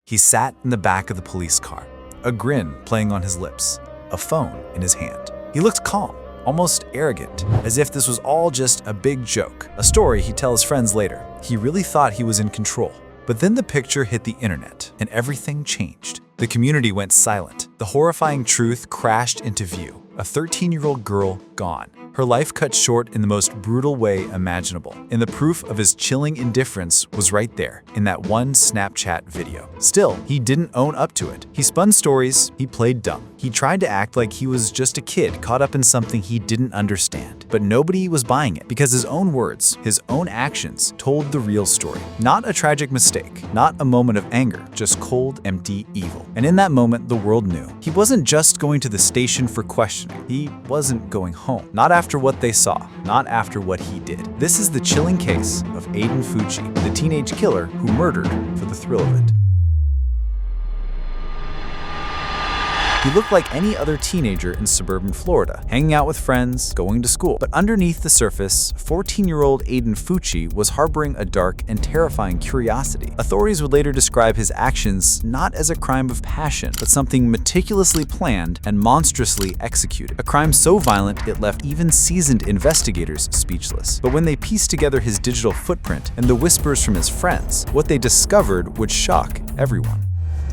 He sat in the back of the police car, a grin playing on his lips, a phone in his hand. He looked calm, almost arrogant, as if this was all just a big joke, a story he'd tell his friends later. He really thought he was in control. But then the picture hit the internet, and everything changed. The community went silent. The horrifying truth crashed into view. A 13-year-old girl gone. Her life cut short in the most brutal way imaginable. And the proof of his chilling indifference was right there, in that one Snapchat video. Still, he didn't own up to it. He spun stories, he played dumb. He tried to act like he was just a kid caught up in something he didn't understand. But nobody was buying it, because his own words, his own actions, told the real story. Not a tragic mistake, not a moment of anger, just cold, empty evil. And in that moment, the world knew. He wasn't just going to the station for questioning. He wasn't going home. Not after what they saw, not after what he did. This is the chilling case of Aiden Fucci, the teenage killer who murdered for the thrill of it. He looked like any other teenager in suburban Florida, hanging out with friends, going to school. But underneath the surface, 14-year-old Aiden Fucci was harboring a dark and terrifying curiosity. Authorities would later describe his actions not as a crime of passion, but something meticulously planned and monstrously executed. A crime so violent it left even seasoned investigators speechless. But when they pieced together his digital footprint and the whispers from his friends, what they discovered would shock everyone.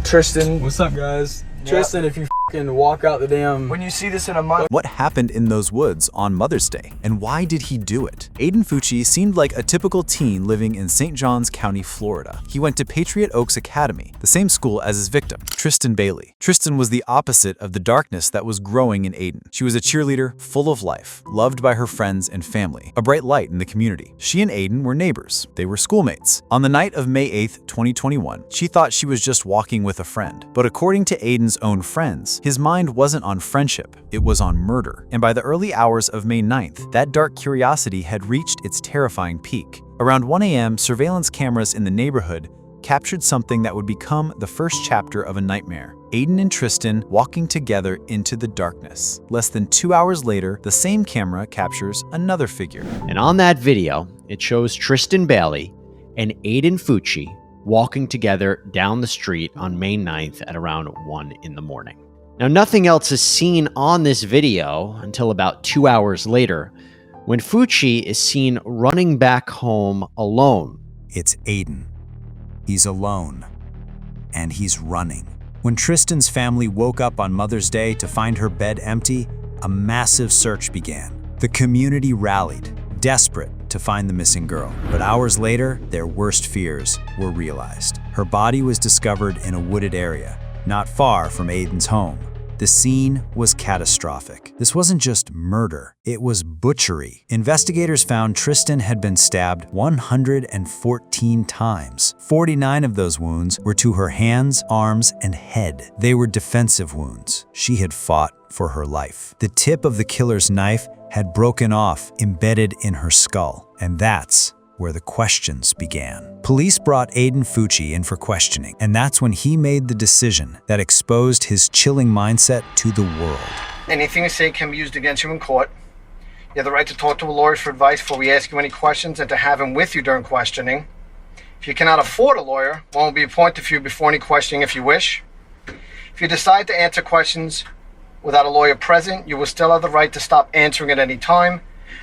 Tristyn, what's up, guys? Tristyn, if you fucking walk out the damn... When you see this in a month... What happened in those woods on Mother's Day? And why did he do it? Aiden Fucci seemed like a typical teen living in St. Johns County, Florida. He went to Patriot Oaks Academy, the same school as his victim, Tristyn Bailey. Tristyn was the opposite of the darkness that was growing in Aiden. She was a cheerleader, full of life, loved by her friends and family, a bright light in the community. She and Aiden were neighbors. They were schoolmates. On the night of May 8th, 2021, she thought she was just walking with a friend. But according to Aiden's own friends, his mind wasn't on friendship, it was on murder. And by the early hours of May 9th, that dark curiosity had reached its terrifying peak. Around 1 a.m., surveillance cameras in the neighborhood captured something that would become the first chapter of a nightmare. Aiden and Tristyn walking together into the darkness. Less than 2 hours later, the same camera captures another figure. And on that video, it shows Tristyn Bailey and Aiden Fucci walking together down the street on May 9th at around 1 in the morning. Now, nothing else is seen on this video until about 2 hours later, when Fucci is seen running back home alone. It's Aiden. He's alone. And he's running. When Tristyn's family woke up on Mother's Day to find her bed empty, a massive search began. The community rallied, desperate to find the missing girl. But hours later, their worst fears were realized. Her body was discovered in a wooded area, not far from Aiden's home. The scene was catastrophic. This wasn't just murder, it was butchery. Investigators found Tristyn had been stabbed 114 times. 49 of those wounds were to her hands, arms, and head. They were defensive wounds. She had fought for her life. The tip of the killer's knife had broken off, embedded in her skull. And that's where the questions began. Police brought Aiden Fucci in for questioning, and that's when he made the decision that exposed his chilling mindset to the world. Anything you say can be used against you in court. You have the right to talk to a lawyer for advice before we ask you any questions and to have him with you during questioning. If you cannot afford a lawyer, one will be appointed for you before any questioning if you wish. If you decide to answer questions without a lawyer present, you will still have the right to stop answering at any time.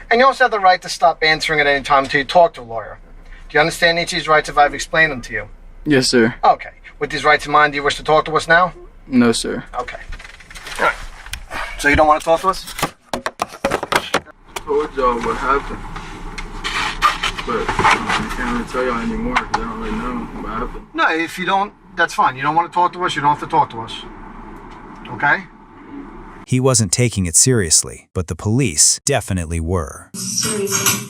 And you also have the right to stop answering at any time until you talk to a lawyer. Do you understand each of these rights if I've explained them to you? Yes, sir. Okay. With these rights in mind, do you wish to talk to us now? No, sir. Okay. All right. So you don't want to talk to us? I told y'all what happened. But I can't really tell y'all anymore because I don't really know what happened. No, if you don't, that's fine. You don't want to talk to us, you don't have to talk to us. Okay? He wasn't taking it seriously, but the police definitely were. Seriously.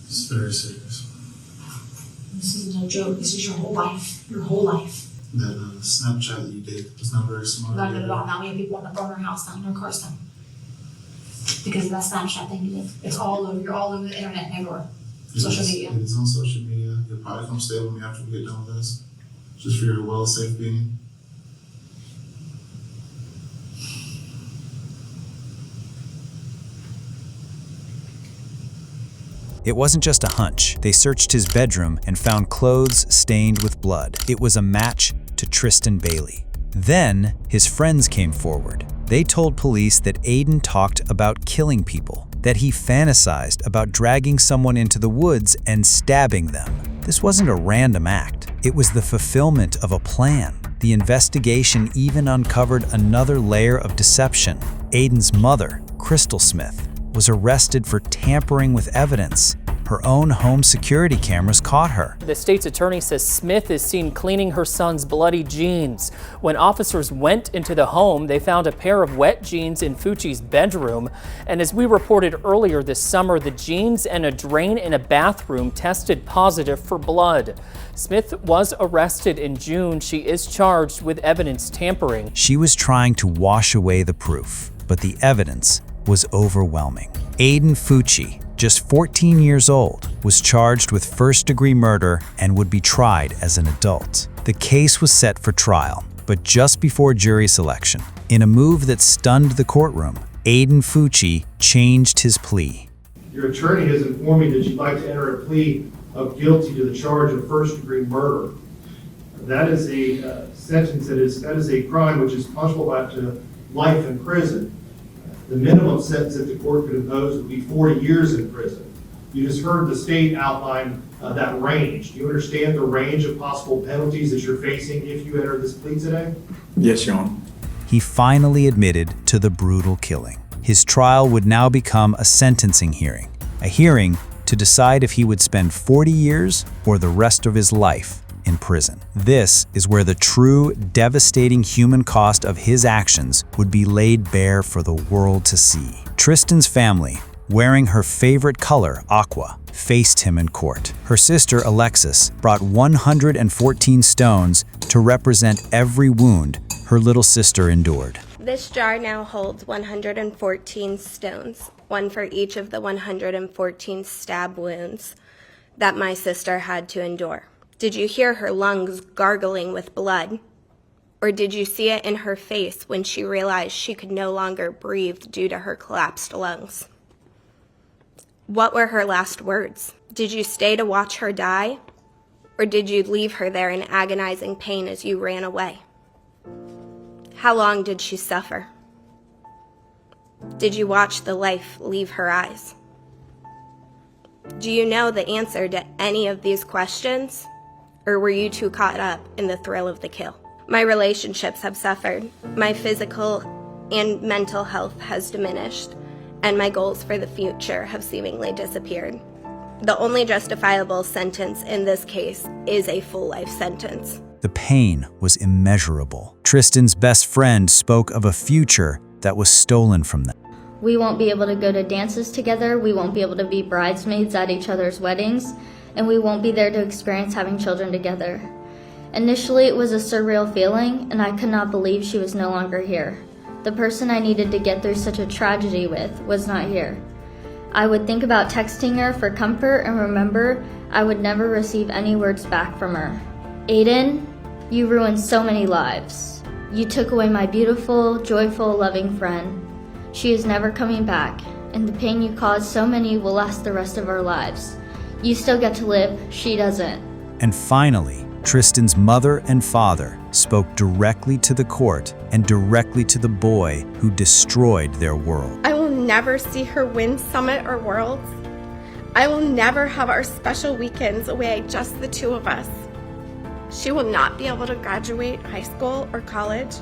It's very serious. This isn't a joke. This is your whole life. Your whole life. That Snapchat that you did was not very smart. Not good at all. Now we have people want to burn our house down, our cars down. Because of that Snapchat thing you did. It's all over. You're all over the internet and everywhere. Social media. It's on social media. You'll probably come stay with me after we get done with this. Just for your well safe being. It wasn't just a hunch. They searched his bedroom and found clothes stained with blood. It was a match to Tristyn Bailey. Then, his friends came forward. They told police that Aiden talked about killing people, that he fantasized about dragging someone into the woods and stabbing them. This wasn't a random act. It was the fulfillment of a plan. The investigation even uncovered another layer of deception. Aiden's mother, Crystal Smith, was arrested for tampering with evidence. Her own home security cameras caught her. The state's attorney says Smith is seen cleaning her son's bloody jeans. When officers went into the home, they found a pair of wet jeans in Fucci's bedroom. And as we reported earlier this summer, the jeans and a drain in a bathroom tested positive for blood. Smith was arrested in June. She is charged with evidence tampering. She was trying to wash away the proof, but the evidence was overwhelming. Aiden Fucci, just 14 years old, was charged with first-degree murder and would be tried as an adult. The case was set for trial, but just before jury selection, in a move that stunned the courtroom, Aiden Fucci changed his plea. Your attorney has informed me that you'd like to enter a plea of guilty to the charge of first-degree murder. That is a sentence that is a crime which is punishable by up to life in prison. The minimum sentence that the court could impose would be 40 years in prison. You just heard the state outline that range. Do you understand the range of possible penalties that you're facing if you enter this plea today? Yes, Your Honor. He finally admitted to the brutal killing. His trial would now become a sentencing hearing, a hearing to decide if he would spend 40 years or the rest of his life in prison. This is where the true, devastating human cost of his actions would be laid bare for the world to see. Tristyn's family, wearing her favorite color, aqua, faced him in court. Her sister, Alexis, brought 114 stones to represent every wound her little sister endured. This jar now holds 114 stones, one for each of the 114 stab wounds that my sister had to endure. Did you hear her lungs gargling with blood? Or did you see it in her face when she realized she could no longer breathe due to her collapsed lungs? What were her last words? Did you stay to watch her die? Or did you leave her there in agonizing pain as you ran away? How long did she suffer? Did you watch the life leave her eyes? Do you know the answer to any of these questions? Or were you too caught up in the thrill of the kill? My relationships have suffered. My physical and mental health has diminished, and my goals for the future have seemingly disappeared. The only justifiable sentence in this case is a full life sentence. The pain was immeasurable. Tristyn's best friend spoke of a future that was stolen from them. We won't be able to go to dances together, we won't be able to be bridesmaids at each other's weddings, and we won't be there to experience having children together. Initially, it was a surreal feeling, and I could not believe she was no longer here. The person I needed to get through such a tragedy with was not here. I would think about texting her for comfort and remember I would never receive any words back from her. Aiden, you ruined so many lives. You took away my beautiful, joyful, loving friend. She is never coming back, and the pain you caused so many will last the rest of our lives. You still get to live, she doesn't. And finally, Tristyn's mother and father spoke directly to the court and directly to the boy who destroyed their world. I will never see her win Summit or Worlds. I will never have our special weekends away, just the two of us. She will not be able to graduate high school or college.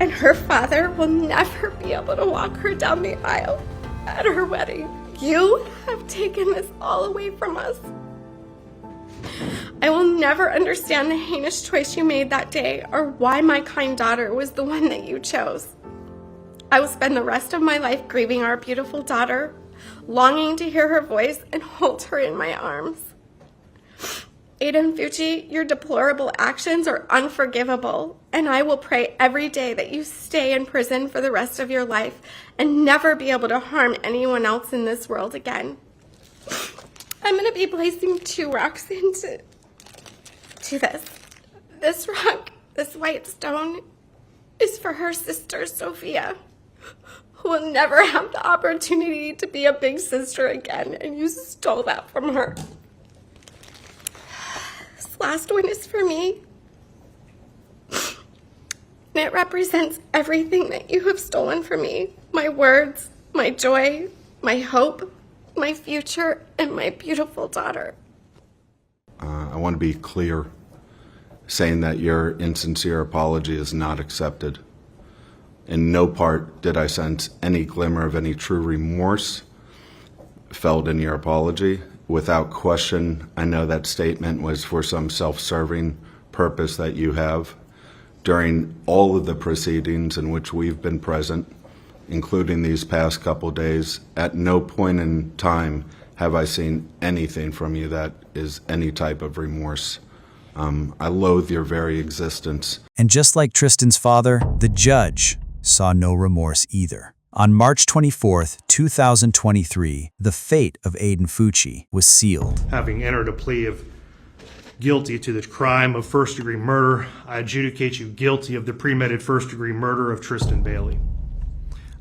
And her father will never be able to walk her down the aisle at her wedding. You have taken this all away from us. I will never understand the heinous choice you made that day or why my kind daughter was the one that you chose. I will spend the rest of my life grieving our beautiful daughter, longing to hear her voice and hold her in my arms. Aiden Fucci, your deplorable actions are unforgivable, and I will pray every day that you stay in prison for the rest of your life and never be able to harm anyone else in this world again. I'm going to be placing 2 rocks into this. This rock, this white stone, is for her sister, Sophia, who will never have the opportunity to be a big sister again, and you stole that from her. This last one is for me. And it represents everything that you have stolen from me. My words, my joy, my hope, my future, and my beautiful daughter. I want to be clear, saying that your insincere apology is not accepted. In no part did I sense any glimmer of any true remorse felt in your apology. Without question, I know that statement was for some self-serving purpose that you have. During all of the proceedings in which we've been present, including these past couple days, at no point in time have I seen anything from you that is any type of remorse. I loathe your very existence. And just like Tristyn's father, the judge saw no remorse either. On March 24th, 2023, the fate of Aiden Fucci was sealed. Having entered a plea of guilty to the crime of first-degree murder, I adjudicate you guilty of the premeditated first-degree murder of Tristyn Bailey.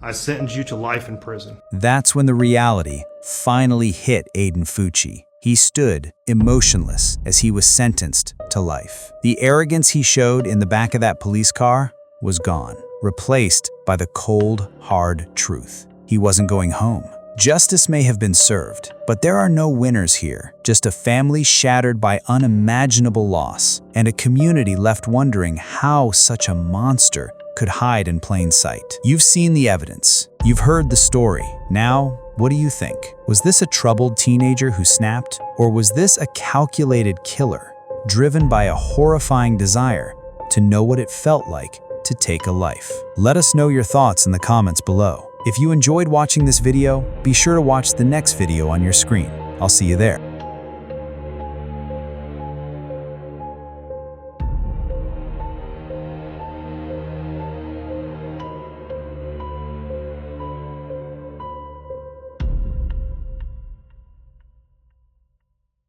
I sentence you to life in prison. That's when the reality finally hit Aiden Fucci. He stood emotionless as he was sentenced to life. The arrogance he showed in the back of that police car was gone, replaced by the cold, hard truth. He wasn't going home. Justice may have been served, but there are no winners here. Just a family shattered by unimaginable loss, and a community left wondering how such a monster could hide in plain sight. You've seen the evidence. You've heard the story. Now, what do you think? Was this a troubled teenager who snapped? Or was this a calculated killer, driven by a horrifying desire to know what it felt like to take a life? Let us know your thoughts in the comments below. If you enjoyed watching this video, be sure to watch the next video on your screen. I'll see you there.